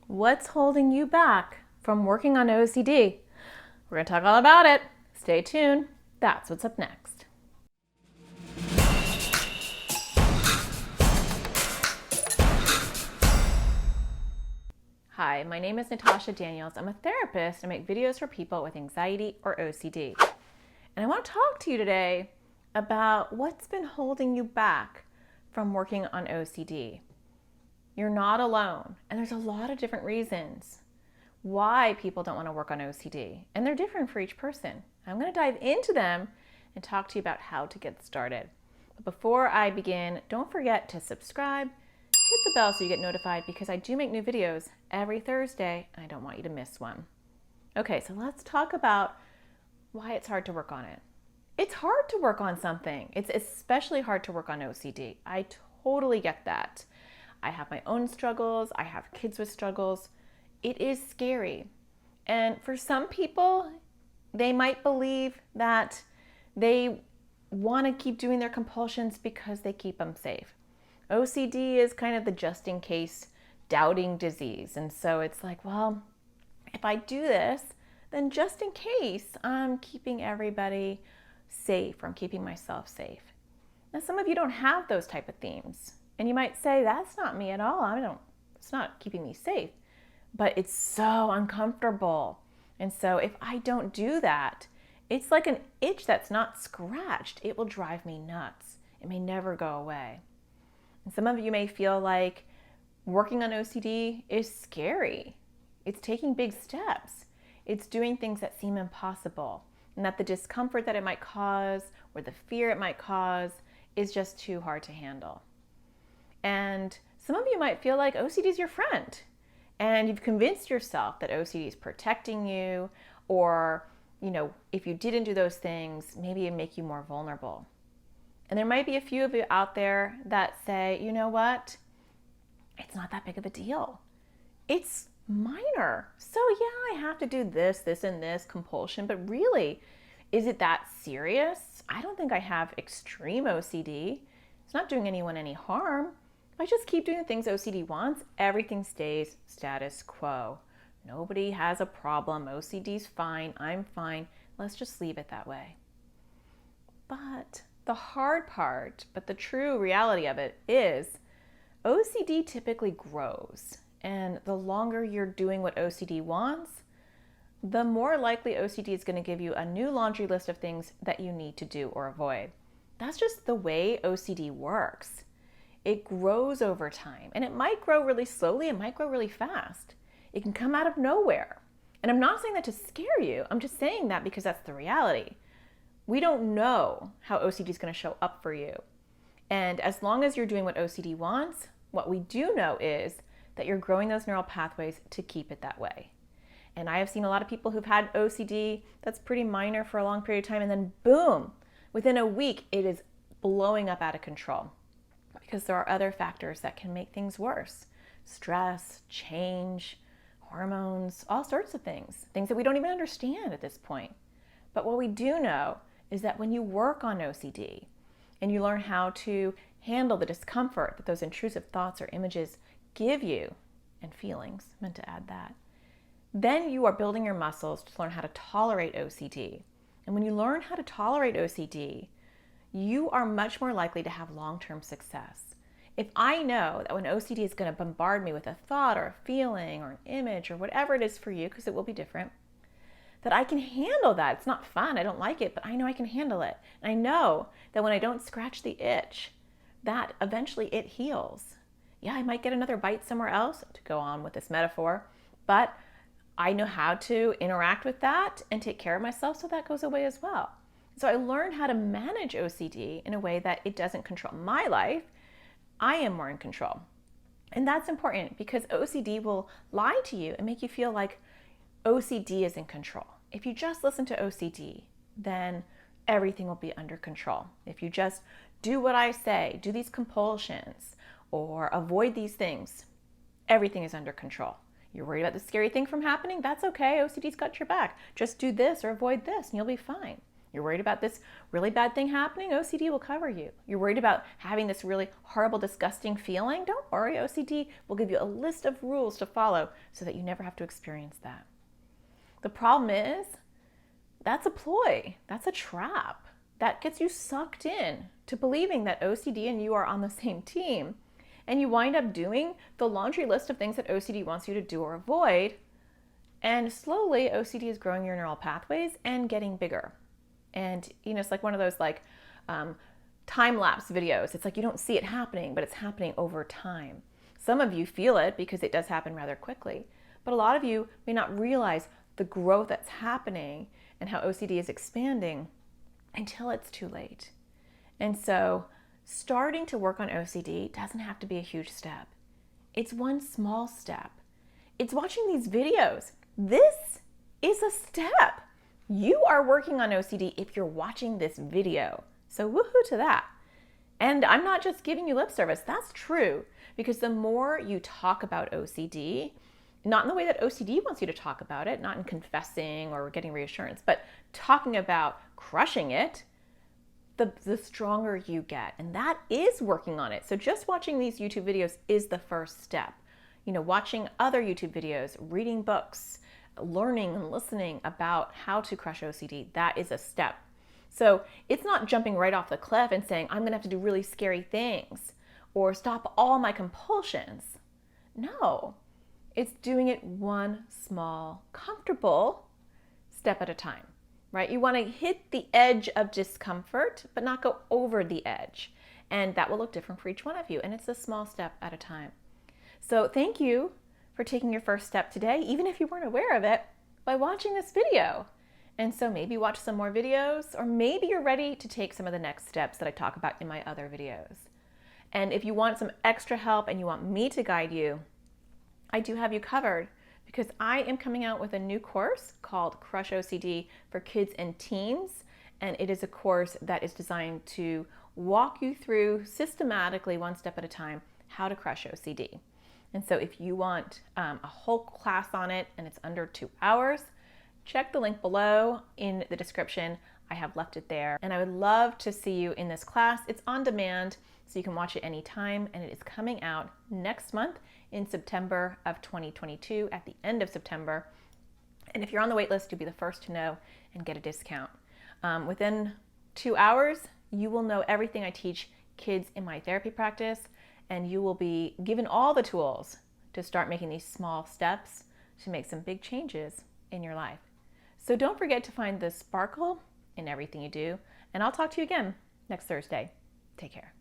What's holding you back from working on OCD? We're going to talk all about it. Stay tuned. That's what's up next. Hi, my name is Natasha Daniels. I'm a therapist. I make videos for people with anxiety or OCD. And I want to talk to you today about what's been holding you back from working on OCD. You're not alone, and there's a lot of different reasons why people don't want to work on OCD, and they're different for each person. I'm going to dive into them and talk to you about how to get started. But before I begin, don't forget to subscribe, hit the bell so you get notified, because I do make new videos every Thursday, and I don't want you to miss one. Okay, so let's talk about why it's hard to work on it. It's hard to work on something. It's especially hard to work on OCD. I totally get that. I have my own struggles. I have kids with struggles. It is scary. And for some people, they might believe that they want to keep doing their compulsions because they keep them safe. OCD is kind of the just in case doubting disease. And so it's like, well, if I do this, then just in case I'm keeping everybody safe, or I'm keeping myself safe. Now, some of you don't have those type of themes. And you might say, that's not me at all. It's not keeping me safe. But it's so uncomfortable. And so if I don't do that, it's like an itch that's not scratched. It will drive me nuts. It may never go away. And some of you may feel like working on OCD is scary. It's taking big steps. It's doing things that seem impossible. And that the discomfort that it might cause or the fear it might cause is just too hard to handle. And some of you might feel like OCD is your friend, and you've convinced yourself that OCD is protecting you, or, if you didn't do those things, maybe it make you more vulnerable. And there might be a few of you out there that say, you know what? It's not that big of a deal. It's minor. So yeah, I have to do this, and this compulsion, but really, is it that serious? I don't think I have extreme OCD. It's not doing anyone any harm. If I just keep doing the things OCD wants, everything stays status quo. Nobody has a problem. OCD's fine. I'm fine. Let's just leave it that way. But the hard part, but the true reality of it is OCD typically grows. And the longer you're doing what OCD wants, the more likely OCD is going to give you a new laundry list of things that you need to do or avoid. That's just the way OCD works. It grows over time, and it might grow really slowly, it might grow really fast. It can come out of nowhere. And I'm not saying that to scare you, I'm just saying that because that's the reality. We don't know how OCD is going to show up for you. And as long as you're doing what OCD wants, what we do know is that you're growing those neural pathways to keep it that way. And I have seen a lot of people who've had OCD that's pretty minor for a long period of time, and then boom, within a week, it is blowing up out of control. Because there are other factors that can make things worse. Stress, change, hormones, all sorts of things that we don't even understand at this point. But what we do know is that when you work on OCD and you learn how to handle the discomfort that those intrusive thoughts or images give you, and feelings, meant to add that, then you are building your muscles to learn how to tolerate OCD. And when you learn how to tolerate OCD, you are much more likely to have long-term success. If I know that when OCD is going to bombard me with a thought or a feeling or an image or whatever it is for you, because it will be different, that I can handle that. It's not fun, I don't like it, but I know I can handle it. And I know that when I don't scratch the itch, that eventually it heals. Yeah, I might get another bite somewhere else, to go on with this metaphor, but I know how to interact with that and take care of myself so that goes away as well. So I learned how to manage OCD in a way that it doesn't control my life. I am more in control. And that's important because OCD will lie to you and make you feel like OCD is in control. If you just listen to OCD, then everything will be under control. If you just do what I say, do these compulsions, or avoid these things, everything is under control. You're worried about the scary thing from happening? That's okay. OCD's got your back. Just do this or avoid this and you'll be fine. You're worried about this really bad thing happening? OCD will cover you. You're worried about having this really horrible, disgusting feeling? Don't worry, OCD will give you a list of rules to follow so that you never have to experience that. The problem is, that's a ploy. That's a trap. That gets you sucked in to believing that OCD and you are on the same team. And you wind up doing the laundry list of things that OCD wants you to do or avoid. And slowly, OCD is growing your neural pathways and getting bigger. And, it's like one of those time-lapse videos. It's like you don't see it happening, but it's happening over time. Some of you feel it because it does happen rather quickly. But a lot of you may not realize the growth that's happening and how OCD is expanding until it's too late. And so starting to work on OCD doesn't have to be a huge step. It's one small step. It's watching these videos. This is a step. You are working on OCD if you're watching this video. So woohoo to that. And I'm not just giving you lip service. That's true, because the more you talk about OCD, not in the way that OCD wants you to talk about it, not in confessing or getting reassurance, but talking about crushing it, the stronger you get. And that is working on it. So just watching these YouTube videos is the first step. Watching other YouTube videos, reading books, learning and listening about how to crush OCD, that is a step. So it's not jumping right off the cliff and saying, I'm gonna have to do really scary things or stop all my compulsions. No, it's doing it one small, comfortable step at a time, right? You wanna hit the edge of discomfort, but not go over the edge. And that will look different for each one of you. And it's a small step at a time. So thank you for taking your first step today, even if you weren't aware of it, by watching this video. And so maybe watch some more videos, or maybe you're ready to take some of the next steps that I talk about in my other videos. And if you want some extra help and you want me to guide you, I do have you covered, because I am coming out with a new course called Crush OCD for Kids and Teens. And it is a course that is designed to walk you through systematically, one step at a time, how to crush OCD. And so if you want a whole class on it and it's under 2 hours, check the link below in the description. I have left it there. And I would love to see you in this class. It's on demand, so you can watch it anytime. And it is coming out next month in September of 2022, at the end of September. And if you're on the wait list, you'll be the first to know and get a discount. Within 2 hours, you will know everything I teach kids in my therapy practice. And you will be given all the tools to start making these small steps to make some big changes in your life. So don't forget to find the sparkle in everything you do. And I'll talk to you again next Thursday. Take care.